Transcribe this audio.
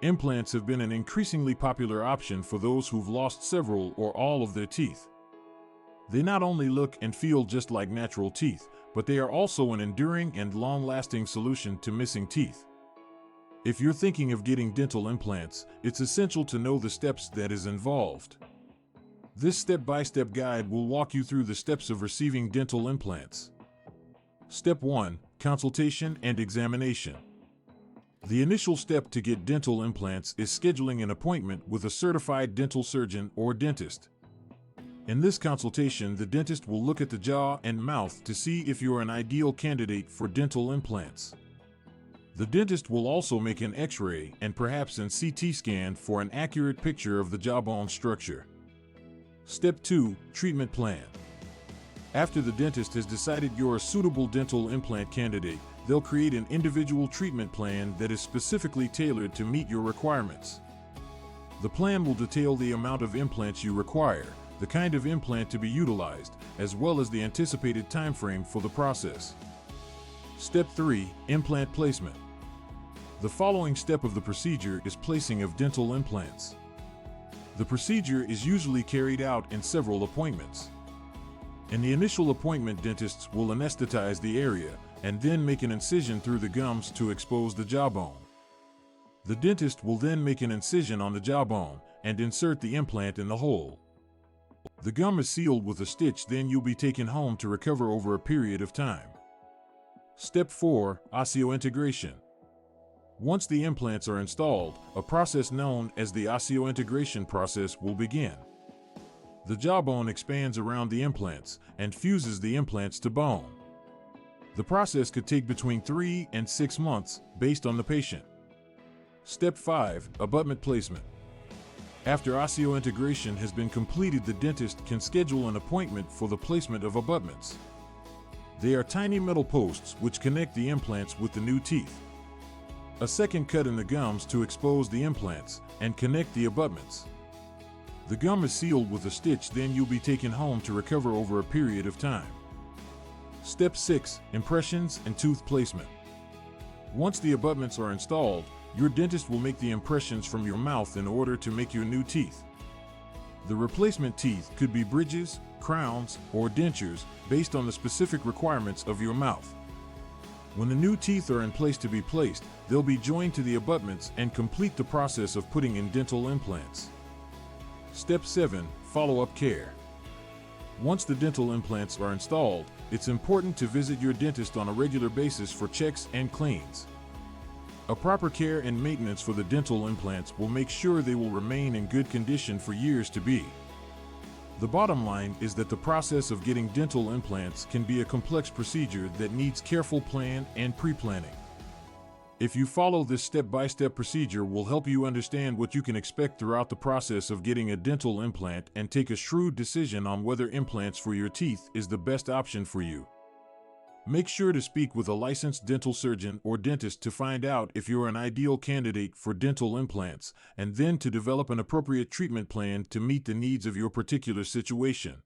Implants have been an increasingly popular option for those who've lost several or all of their teeth. They not only look and feel just like natural teeth, but they are also an enduring and long-lasting solution to missing teeth. If you're thinking of getting dental implants, it's essential to know the steps that is involved. This step-by-step guide will walk you through the steps of receiving dental implants. Step 1. Consultation and examination. The initial step to get dental implants is scheduling an appointment with a certified dental surgeon or dentist. In this consultation, the dentist will look at the jaw and mouth to see if you're an ideal candidate for dental implants. The dentist will also make an X-ray and perhaps an CT scan for an accurate picture of the jawbone structure. Step 2. Treatment plan. After the dentist has decided you're a suitable dental implant candidate, they'll create an individual treatment plan that is specifically tailored to meet your requirements. The plan will detail the amount of implants you require, the kind of implant to be utilized, as well as the anticipated time frame for the process. Step 3. Implant placement. The following step of the procedure is placing of dental implants. The procedure is usually carried out in several appointments. In the initial appointment, dentists will anesthetize the area and then make an incision through the gums to expose the jawbone. The dentist will then make an incision on the jawbone and insert the implant in the hole. The gum is sealed with a stitch, then you'll be taken home to recover over a period of time. Step 4. Osseointegration. Once the implants are installed, a process known as the osseointegration process will begin. The jawbone expands around the implants and fuses the implants to bone. The process could take between 3 and 6 months based on the patient. Step 5. Abutment placement. After osseointegration has been completed, the dentist can schedule an appointment for the placement of abutments. They are tiny metal posts which connect the implants with the new teeth. A second cut in the gums to expose the implants and connect the abutments. The gum is sealed with a stitch, then you'll be taken home to recover over a period of time. Step 6. Impressions and tooth placement. Once the abutments are installed, your dentist will make the impressions from your mouth in order to make your new teeth. The replacement teeth could be bridges, crowns, or dentures based on the specific requirements of your mouth. When the new teeth are in place to be placed, they'll be joined to the abutments and complete the process of putting in dental implants. Step 7. Follow-up care. Once the dental implants are installed, it's important to visit your dentist on a regular basis for checks and cleans. A proper care and maintenance for the dental implants will make sure they will remain in good condition for years to be. The bottom line is that the process of getting dental implants can be a complex procedure that needs careful plan and pre-planning. If you follow this step-by-step procedure, will help you understand what you can expect throughout the process of getting a dental implant and take a shrewd decision on whether implants for your teeth is the best option for you. Make sure to speak with a licensed dental surgeon or dentist to find out if you're an ideal candidate for dental implants, and then to develop an appropriate treatment plan to meet the needs of your particular situation.